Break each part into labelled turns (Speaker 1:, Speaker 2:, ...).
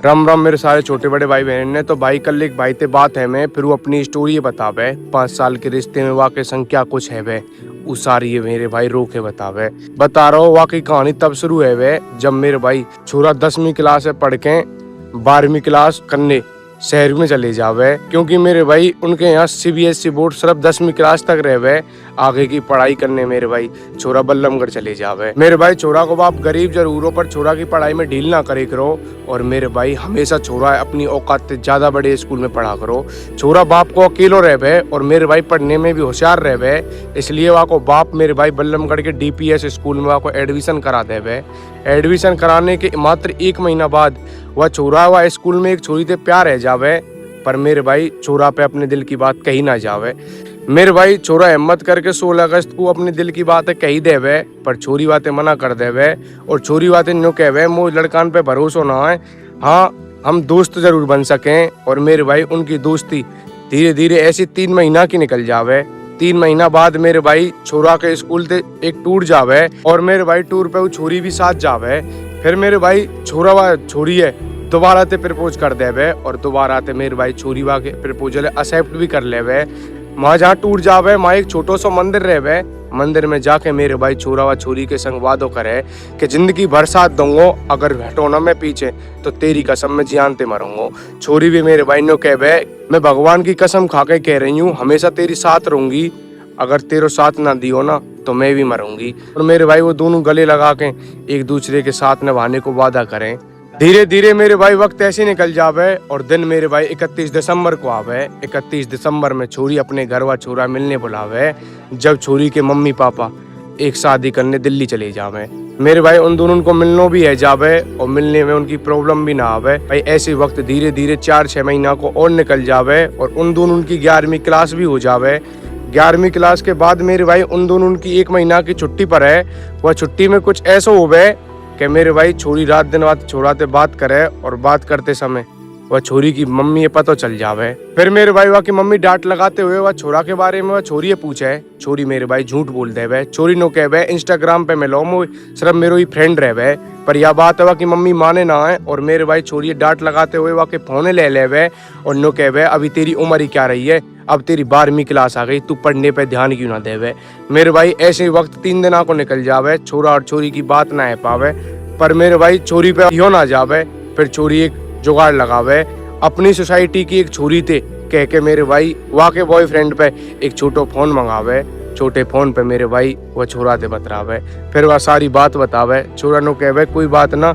Speaker 1: राम राम मेरे सारे छोटे बड़े भाई बहन ने। तो भाई कल एक भाई ते बात है मैं फिर वो अपनी स्टोरी बतावे। 5 साल के रिश्ते में वाकई संख्या कुछ है वे वो सारी है मेरे भाई रो के बतावे। बता रहा हूँ वाकई कहानी तब शुरू है वे जब मेरे भाई छोरा 10वीं क्लास से पढ़ के 12वीं क्लास करने शहर में चले जावे। क्योंकि मेरे भाई उनके यहाँ CBSE बोर्ड सिर्फ 10वीं क्लास तक रहे, आगे की पढ़ाई करने मेरे भाई छोरा बल्लमगढ़ चले जावे। मेरे भाई छोरा को बाप गरीब जरूर हो पर छोरा की पढ़ाई में ढील ना करे करो। और मेरे भाई हमेशा छोरा अपनी औकात से ज्यादा बड़े स्कूल में पढ़ा करो। छोरा बाप को अकेलो रहे और मेरे भाई पढ़ने में भी होशियार रहे, इसलिए वहाँ को बाप मेरे भाई बल्लमगढ़ के DPS स्कूल में वहाँ को एडमिशन करा देवे। एडमिशन कराने के मात्र 1 महीना बाद वह छोरा वह स्कूल में एक छोरी से प्यार रह जावे। पर मेरे भाई छोरा पे अपने दिल की बात कही ना जावे। मेरे भाई छोरा हिम्मत करके 16 अगस्त को अपने दिल की बात कही देवे, पर छोरी बातें मना कर देवे। और छोरी बातें न्यू कहवे मुझ लड़कान पे भरोसा ना है, हाँ हम दोस्त जरूर बन सकें। और मेरे भाई उनकी दोस्ती धीरे धीरे ऐसी 3 महीना की निकल जावे। 3 महीना बाद मेरे भाई छोरा के स्कूल से एक टूर जावे और मेरे भाई टूर पे वो छोरी भी साथ जावे। फिर मेरे भाई छोरा वा छोरी है दोबारा ते प्रपोज कर देवे और दोबारा ते मेरे भाई छोरी वा के प्रपोजल एक्सेप्ट भी कर लेवे। वहाँ जहाँ टूर जावे वहाँ एक छोटो सा मंदिर रहे। मंदिर में जाके मेरे भाई छोरा व छोरी के संग वादो करे कि जिंदगी भर साथ दूंगो, अगर हटो ना मैं पीछे तो तेरी कसम मैं जानते मरूंगो। छोरी भी मेरे भाई ने कहे मैं भगवान की कसम खा के कह रही हूँ हमेशा तेरी साथ रहूंगी, अगर तेरो साथ ना दियो ना तो मैं भी मरूंगी। और मेरे भाई वो दोनों गले लगा के एक दूसरे के साथ निभाने को वादा करें। धीरे धीरे मेरे भाई वक्त ऐसे निकल जावे और दिन मेरे भाई 31 दिसंबर को आवे। 31 दिसंबर में छोरी अपने घर व छोरा मिलने बुलावे, जब छोरी के मम्मी पापा एक शादी करने दिल्ली चले जावे। मेरे भाई उन दोनों को मिलना भी है जावे और मिलने में उनकी प्रॉब्लम भी ना आवे। भाई ऐसे वक्त धीरे धीरे 4-6 महीना को और निकल जावे और उन दोनों की 11वीं क्लास भी हो जावे। 11वीं क्लास के बाद मेरे भाई उन दोनों की 1 महीना की छुट्टी पर है। वह छुट्टी में कुछ ऐसा होवे कि मेरे भाई छोरी रात दिन रात छोराते बात करे और बात करते समय वह छोरी की मम्मी ये पता चल जावे। फिर मेरे भाई वह की मम्मी डांट लगाते हुए वह छोरा के बारे में वह छोरी पूछे। छोरी मेरे भाई झूठ बोल देवे। छोरी नो कहवे इंस्टाग्राम पे मिलो मो सिर्फ मेरो ही फ्रेंड रहे। पर यह बात है वह की मम्मी माने ना है और मेरे भाई छोरी डांट लगाते हुए वह के फोन ले लेवे और नो कहवे अभी तेरी उम्र ही क्या रही है, अब तेरी 12वीं क्लास आ गई, तू पढ़ने पे ध्यान क्यों ना देवे। मेरे भाई ऐसे ही वक्त 3 दिना को निकल जावे, छोरा और छोरी की बात ना है पावे। पर मेरे भाई छोरी पे यो ना जावे। फिर छोरी एक जुगाड़ लगावे, अपनी सोसाइटी की एक छोरी थे कह के मेरे भाई वहाँ के बॉयफ्रेंड पे एक छोटो फोन मंगावे। छोटे फोन पे मेरे भाई वह छोरा ते बतरावे। फिर वह सारी बात बतावे। छोरा नो कहवे कोई बात ना,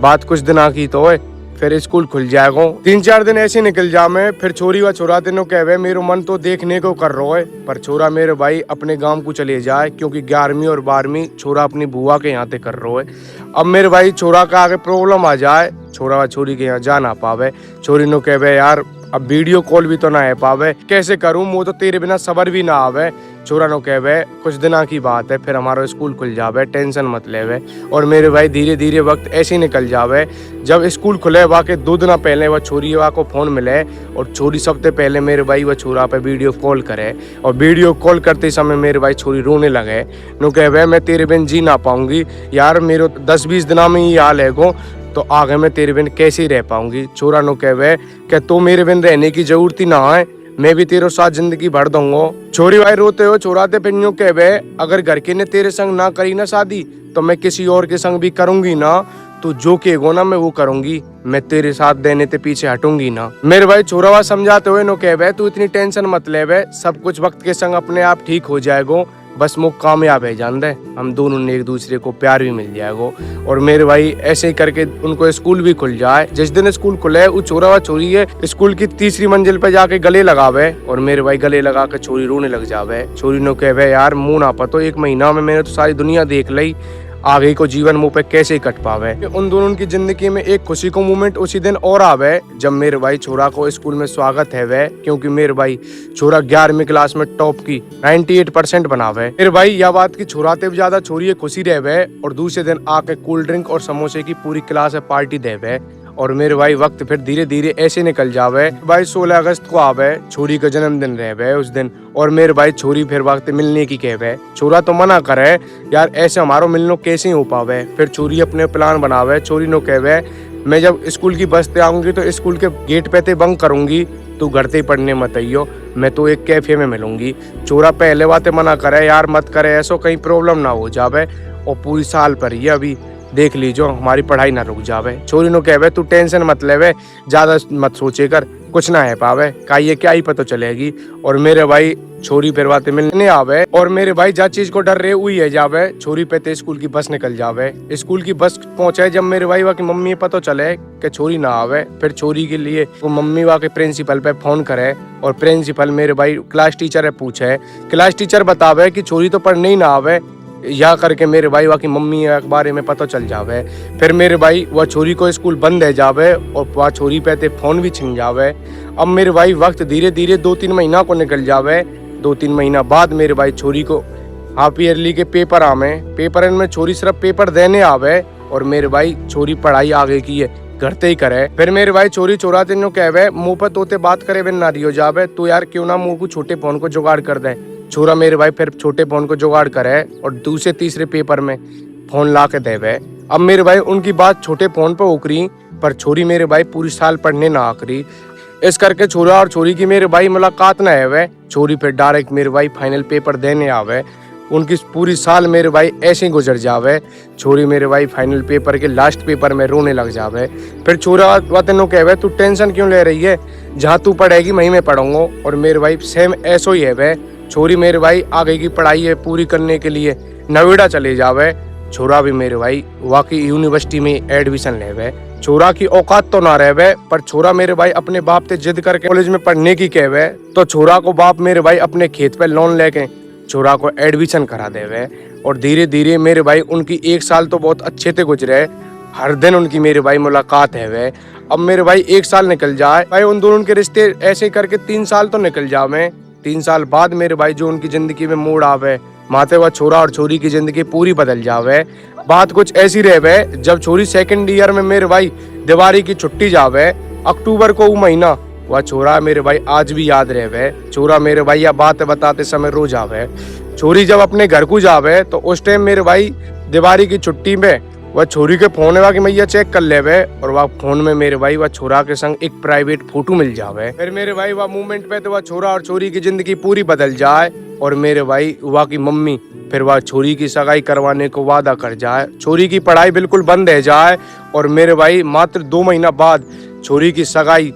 Speaker 1: बात कुछ दिना की तो है, फिर स्कूल खुल जाएगा। 3-4 दिन ऐसे निकल जामे। फिर छोरी व छोरा तीनों कहवे मेरो मन तो देखने को कर रहा है, पर छोरा मेरे भाई अपने गांव को चले जाए क्योंकि 11वीं और 12वीं छोरा अपनी बुआ के यहाँ पे कर रहा है। अब मेरे भाई छोरा का आगे प्रॉब्लम आ जाए, छोरा व छोरी के यहाँ जा ना पावे। छोरी नो कहवे यार अब वीडियो कॉल भी तो ना है पावे, कैसे करूं मुँह तो तेरे बिना सबर भी ना आवे। छोरा नो कहवे कुछ दिना की बात है, फिर हमारा स्कूल खुल जावे, टेंशन मत लेवे। और मेरे भाई धीरे धीरे वक्त ऐसे निकल जावे। जब स्कूल खुले वहाँ के 2 दिन पहले वह छोरी वहाँ को फोन मिले और छोरी सबसे पहले मेरे भाई वह छोरा पे वीडियो कॉल करे। और वीडियो कॉल करते समय मेरे भाई छोरी रोने लगे। नो कहवे मैं तेरे बिन जी ना पाऊंगी यार, मेरो 10-20 दिना में ही हाल है गो, तो आगे मैं तेरे बिन कैसे रह पाऊंगी। छोरा नो कहवे कि तो मेरे बिन रहने की जरूरत ही ना है, मैं भी तेरे साथ जिंदगी भर दूंगा। छोरी भाई रोते हो छोराते पिन्यो कहवे अगर घर के ने तेरे संग ना करी ना शादी तो मैं किसी और के संग भी करूंगी ना, तो जो कहेगो ना मैं वो करूंगी, मैं तेरे साथ देने ते पीछे हटूंगी ना। मेरे भाई छोरा वा समझाते हुए नो कहवे तू इतनी टेंशन मत लेवे, सब कुछ वक्त के संग अपने आप ठीक हो जाएगो, बस मुझ कामयाब है जान दे, हम दोनों ने एक दूसरे को प्यार भी मिल जाएगा। और मेरे भाई ऐसे ही करके उनको स्कूल भी खुल जाए। जिस दिन स्कूल खुले वो छोरा व छोरी है स्कूल की 3री मंजिल पे जाके गले लगावे और मेरे भाई गले लगा के छोरी रोने लग जावे। छोरी नो कहवे यार मुँह ना पतो 1 महीना में मैंने तो सारी दुनिया देख ली, आगे को जीवन मुंह पे कैसे कट पावे। उन दोनों की जिंदगी में एक खुशी को मोमेंट उसी दिन और आवे जब मेरे भाई छोरा को स्कूल में स्वागत है वे, क्योंकि मेरे भाई छोरा 11वीं क्लास में टॉप की 98% बनावे। मेरे भाई यह बात की छोराते भी ज्यादा छोरी खुशी रहे और दूसरे दिन आके कोल्ड ड्रिंक और समोसे की पूरी क्लास है पार्टी देवे। और मेरे भाई वक्त फिर धीरे धीरे ऐसे निकल जावे। भाई 16 अगस्त को आवे, छोरी का जन्मदिन रहे उस दिन। और मेरे भाई छोरी फिर वक्त मिलने की कहवे। छोरा तो मना करे यार ऐसे हमारो मिलनो कैसे हो पावे। फिर छोरी अपने प्लान बनावे। छोरी नो कहवे मैं जब स्कूल की बस पे आऊंगी तो स्कूल के गेट पे ते बंक करूंगी, तू घर ते ही पढ़ने मत आइयो, मैं तो एक कैफे में मिलूंगी। छोरा पहले बातें मना करे यार, मत करे ऐसो, कहीं प्रॉब्लम ना हो जावे। और पूरी साल पर ही अभी देख लीजो हमारी पढ़ाई ना रुक जावे। छोरी नो कहवे तू टेंशन मत लेवे, ज्यादा मत सोचे कर, कुछ ना है पावे, का ये क्या ही पता चलेगी। और मेरे भाई छोरी फिर बातें मिलने आवे, और मेरे भाई जा चीज को डर रहे हुई है जावे, छोरी पे ते स्कूल की बस निकल जावे। स्कूल की बस पहुंचे जब मेरे भाई वहाँ की मम्मी पता चले कि छोरी ना आवे, फिर छोरी के लिए वो मम्मी वहाँ के प्रिंसिपल पे फोन करे, और प्रिंसिपल मेरे भाई क्लास टीचर है पूछे, क्लास टीचर बतावे कि छोरी तो पढ़ने ही ना आवे, या करके मेरे भाई वहाँ की मम्मी के बारे में पता चल जावे। फिर मेरे भाई वह छोरी को स्कूल बंद है जावे, और वह छोरी पे ते फोन भी छिन जावे। अब मेरे भाई वक्त धीरे धीरे 2-3 महीना को निकल जावे। 2-3 महीना बाद मेरे भाई छोरी को हाफ ईयरली के पेपर आवे, पेपर में छोरी सिर्फ पेपर देने आवे, और मेरे भाई छोरी पढ़ाई आगे की है घर ते ही करे। फिर मेरे भाई छोरी चोरा तीनों कहवे मुंह पर तोते बात करे बिन ना रियो जावे, तो यार क्यों ना मुंह को छोटे फोन को जुगाड़ कर दे। छोरा मेरे भाई फिर छोटे फोन को जुगाड़ करे, और दूसरे तीसरे पेपर में फोन ला के देवे। अब मेरे भाई उनकी बात छोटे फोन पर उकरी, पर छोरी मेरे भाई पूरी साल पढ़ने ना आकरी। इस करके छोरा और छोरी की मेरे भाई मुलाकात ना है। छोरी फिर डायरेक्ट मेरे भाई फाइनल पेपर देने आवे। उनकी पूरी साल मेरे भाई ऐसे ही गुजर जावे। छोरी मेरे भाई फाइनल पेपर के लास्ट पेपर में रोने लग जावे। फिर छोरा वतनों कहवे तू टेंशन क्यों ले रही है, जहाँ तू पढ़ेगी वहीं मैं पढ़ूंगा। और मेरे भाई सेम ऐसो ही है वे। छोरी मेरे भाई आगे की पढ़ाई है पूरी करने के लिए नोएडा चले जावे। छोरा भी मेरे भाई वहाँ की यूनिवर्सिटी में एडमिशन लेवे। छोरा की औकात तो ना रहे, पर छोरा मेरे भाई अपने बाप से जिद करके कॉलेज में पढ़ने की कहवे, तो छोरा को बाप मेरे भाई अपने खेत पे लोन लेके छोरा को एडमिशन करा देवे। और धीरे धीरे मेरे भाई उनकी 1 साल तो बहुत अच्छे से गुजरे। हर दिन उनकी मेरे भाई मुलाकात है वे। अब मेरे भाई 1 साल निकल जाए भाई, उन दोनों के रिश्ते ऐसे करके 3 साल तो निकल जावे। 3 साल बाद मेरे भाई जो उनकी जिंदगी में मोड़ आवे, माते हुआ छोरा और छोरी की जिंदगी पूरी बदल जावे। बात कुछ ऐसी रहे जब छोरी 2nd ईयर में मेरे भाई दिवाली की छुट्टी जावे, अक्टूबर को वो महीना, वह छोरा मेरे भाई आज भी याद रहे। छोरा मेरे भाई यह बात बताते समय रो जावे। छोरी जब अपने घर को जावे तो उस टाइम मेरे भाई दिवाली की छुट्टी में वह छोरी के फोन है कि मैया चेक कर लेवे, और वह फोन में मेरे भाई वह छोरा के संग एक प्राइवेट फोटो मिल जावे। फिर मेरे भाई वह मूवमेंट पे तो वह छोरा और छोरी की जिंदगी पूरी बदल जाए। और मेरे भाई वह की मम्मी फिर वह छोरी की सगाई करवाने को वादा कर जाए। छोरी की पढ़ाई बिल्कुल बंद है जाए, और मेरे भाई मात्र 2 महीना बाद छोरी की सगाई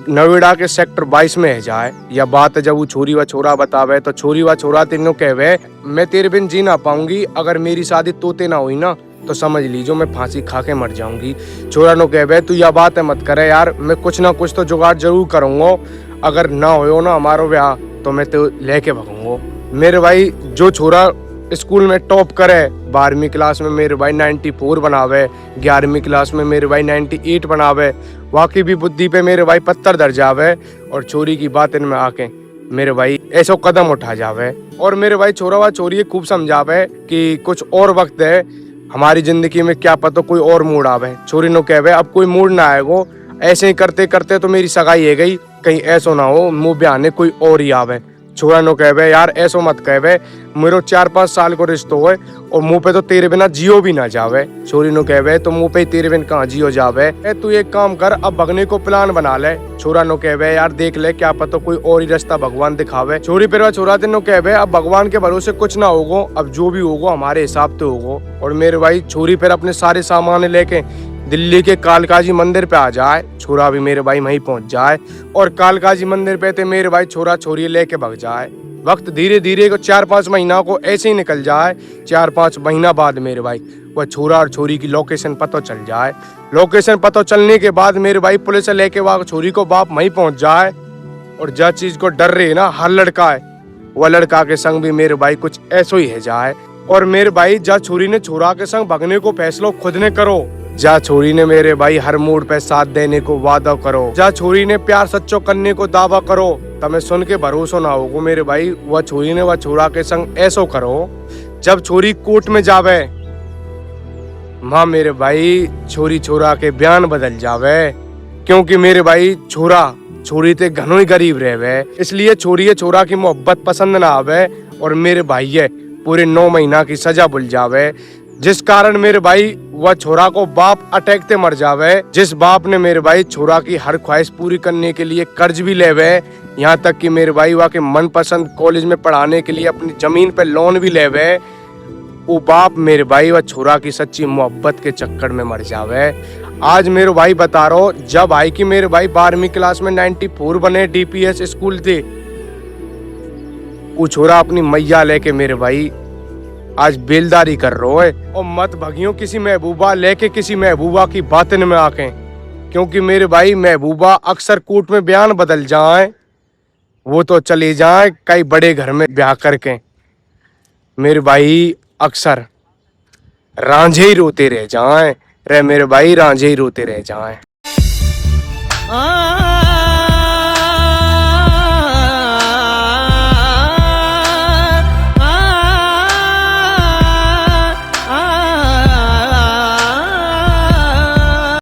Speaker 1: नोएडा के सेक्टर 22 में है जाए। यह बात जब वो छोरी व छोरा बतावे तो छोरी व छोरा तीनों कहवे मैं तेरे बिन जी ना पाऊंगी, अगर मेरी शादी तोते ना हुई ना तो समझ लीजो मैं फांसी खा के मर जाऊंगी। छोरा नो कहवे तू यह बात है मत करे यार, मैं कुछ ना कुछ तो जुगाड़ जरूर करूंगा, अगर ना हो ना हमारो ब्याह तो मैं तो लेके भागूंगा। मेरे भाई जो छोरा स्कूल में टॉप करे, 12वीं क्लास में मेरे भाई 94 बनावे, 11वीं क्लास में मेरे भाई 98 बनावे, वाकई भी बुद्धि पे मेरे भाई पत्थर धर जावे, और छोरी की बात इनमें आके मेरे भाई ऐसा कदम उठा जावे। और मेरे भाई छोरा व छोरी खूब समझावे कि कुछ और वक्त है हमारी जिंदगी में, क्या पता कोई और मूड आवे। छोरी नो कहवे अब कोई मूड ना आएगो, ऐसे ही करते करते तो मेरी सगाई है गई, कहीं ऐसा ना हो मुँह ब्याने कोई और ही आवे। छोरा नो कहवे यार ऐसो मत कहवे, मेरो 4-5 साल को रिश्तो है और मुंह पे तो तेरे बिना जियो भी ना जावे। छोरी नो कहवे तो मुंह पे तेरे बिन कहाँ जियो जावे, तू एक काम कर अब भगने को प्लान बना ले। छोरा नो कहवे यार देख ले क्या पता कोई और ही रास्ता भगवान दिखावे। छोरी फिर छोरा नो कहवे अब भगवान के भरोसे कुछ ना होगो, अब जो भी होगो हमारे हिसाब से होगो। और मेरे भाई छोरी फिर अपने सारे सामान लेके दिल्ली के कालकाजी मंदिर पे आ जाए। छोरा भी मेरे भाई वहीं पहुंच जाए, और कालकाजी मंदिर पे थे मेरे भाई छोरा छोरी लेके भाग जाए। वक्त धीरे धीरे को 4-5 महीना को ऐसे ही निकल जाए। 4-5 महीना बाद मेरे भाई वह छोरा और छोरी की लोकेशन पता चल जाए। लोकेशन पता चलने के बाद मेरे भाई पुलिस लेके वहाँ छोरी को बाप वहीं पहुंच जाए। और जिस चीज को डर रहे ना हर लड़का है, वह लड़का के संग भी मेरे भाई कुछ ऐसा ही है जाए। और मेरे भाई जा छोरी ने छोरा के संग भगने को फैसलो खुद ने करो, जा छोरी ने मेरे भाई हर मूड पे साथ देने को वादा करो, जा छोरी ने प्यार सच्चो करने को दावा करो, तमें सुन के भरोसा ना होगो मेरे भाई वह छोरी ने वह छोरा के संग ऐसो करो। जब छोरी कोर्ट में जावे माँ मेरे भाई छोरी छोरा के बयान बदल जावे, क्योंकि मेरे भाई छोरा छोरी ते घनो ही गरीब रहे, इसलिए छोरी छोरा की मोहब्बत पसंद ना आवे। और मेरे भाई है पूरे 9 महीना की सजा भूल जावे। जिस कारण मेरे भाई वह छोरा को बाप अटैक से मर जावे। जिस बाप ने मेरे भाई छोरा की हर ख्वाहिश पूरी करने के लिए कर्ज भी लेवे, यहाँ तक कि मेरे भाई वह के मनपसंद कॉलेज में पढ़ाने के लिए अपनी जमीन पे लोन भी लेवे, वो बाप मेरे भाई वह छोरा की सच्ची मोहब्बत के चक्कर में मर जावे। आज मेरे भाई बता रहा हूँ, जब आई कि मेरे भाई 12वीं क्लास में 94 बने DPS स्कूल थे, वो छोरा अपनी मैया लेके मेरे भाई आज बेलदारी कर रहा है। और मत भगियो किसी महबूबा लेके किसी महबूबा की बातन में आके, क्योंकि मेरे भाई महबूबा अक्सर कोर्ट में बयान बदल जाए, वो तो चले जाए कई बड़े घर में ब्याह करके, मेरे भाई अक्सर रांझे ही रोते रह जाएं। रे मेरे भाई रांझे ही रोते रह जाएं।